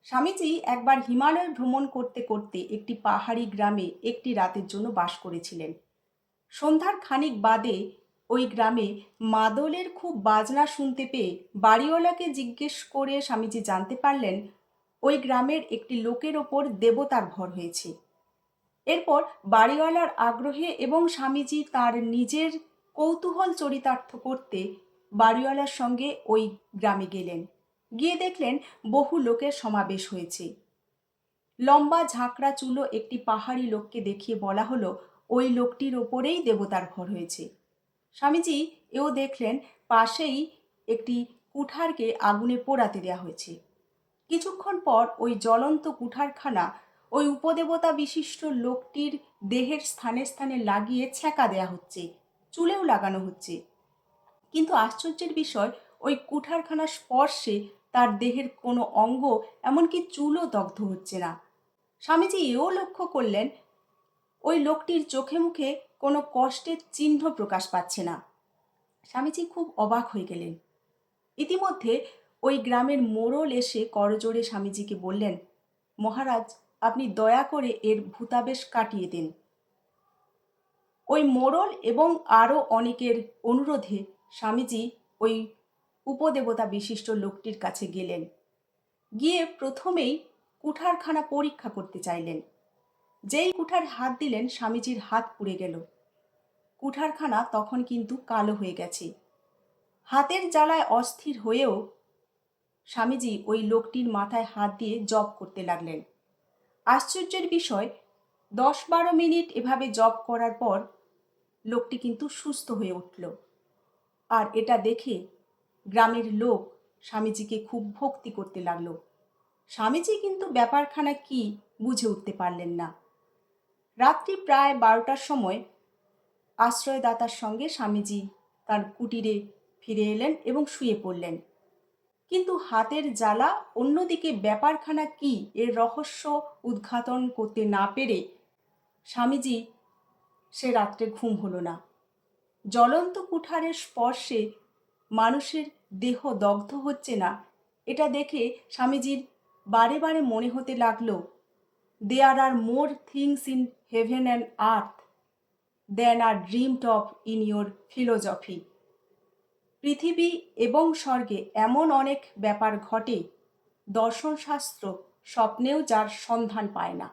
স্বামীজি একবার হিমালয় ভ্রমণ করতে করতে একটি পাহাড়ি গ্রামে একটি রাতের জন্য বাস করেছিলেন। সন্ধ্যার খানিক বাদে ওই গ্রামে মাদলের খুব বাজনা শুনতে পেয়ে বাড়িওয়ালাকে জিজ্ঞেস করে স্বামীজি জানতে পারলেন ওই গ্রামের একটি লোকের ওপর দেবতার ভর হয়েছে। এরপর বাড়িওয়ালার আগ্রহে এবং স্বামীজি তার নিজের কৌতূহল চরিতার্থ করতে বাড়িওয়ালার সঙ্গে ওই গ্রামে গেলেন। গিয়ে দেখলেন বহু লোকের সমাবেশ হয়েছে। লম্বা ঝাঁকড়া চুলো একটি পাহাড়ি লোককে দেখিয়ে বলা হলো ওই লোকটির ওপরেই দেবতার ভর হয়েছে। স্বামীজি এও দেখলেন পাশেই একটি কুঠারকে আগুনে পোড়াতে দেওয়া হয়েছে। কিছুক্ষণ পর ওই জ্বলন্ত কুঠারখানা ওই উপদেবতা বিশিষ্ট লোকটির দেহের স্থানে স্থানে লাগিয়ে ছ্যাঁকা দেয়া হচ্ছে, চুলেও লাগানো হচ্ছে। কিন্তু আশ্চর্যের বিষয়, ওই কুঠারখানার স্পর্শে তার দেহের কোনো অঙ্গ এমনকি চুলও দগ্ধ হচ্ছে না। স্বামীজি এও লক্ষ্য করলেন ওই লোকটির চোখে মুখে কোনো কষ্টের চিহ্ন প্রকাশ পাচ্ছে না। স্বামীজি খুব অবাক হয়ে গেলেন। ইতিমধ্যে ওই গ্রামের মোড়ল এসে করজোড়ে স্বামীজিকে বললেন, মহারাজ, আপনি দয়া করে এর ভূতাবেশ কাটিয়ে দিন। ওই মোড়ল এবং আরও অনেকের অনুরোধে স্বামীজি ওই উপদেবতা বিশিষ্ট লোকটির কাছে গেলেন। গিয়ে প্রথমেই কুঠারখানা পরীক্ষা করতে চাইলেন। যেই কুঠার হাত দিলেন স্বামীজির হাত পুড়ে গেল। কুঠারখানা তখন কিন্তু কালো হয়ে গেছে। হাতের জ্বালায় অস্থির হয়েও স্বামীজি ওই লোকটির মাথায় হাত দিয়ে জপ করতে লাগলেন। আশ্চর্যের বিষয়, 10-12 মিনিট এভাবে জপ করার পর লোকটি কিন্তু সুস্থ হয়ে উঠল। আর এটা দেখে গ্রামের লোক স্বামীজিকে খুব ভক্তি করতে লাগলো। স্বামীজি কিন্তু ব্যাপারখানা কি বুঝে উঠতে পারলেন না। রাত্রি প্রায় 12টার সময় আশ্রয়দাতার সঙ্গে স্বামীজি তার কুটিরে ফিরে এলেন এবং শুয়ে পড়লেন। কিন্তু হাতের জ্বালা, অন্যদিকে ব্যাপারখানা কি এর রহস্য উদ্ঘাটন করতে না পেরে স্বামীজি সে রাত্রে ঘুম হলো না। জ্বলন্ত কুঠারের স্পর্শে মানুষের দেহ দগ্ধ হচ্ছে না, এটা দেখে স্বামীজির বারে বারে মনে হতে লাগলো, there are more things in heaven and earth than are dreamed of in your philosophy. পৃথিবী এবং স্বর্গে এমন অনেক ব্যাপার ঘটে, দর্শনশাস্ত্র স্বপ্নেও যার সন্ধান পায় না।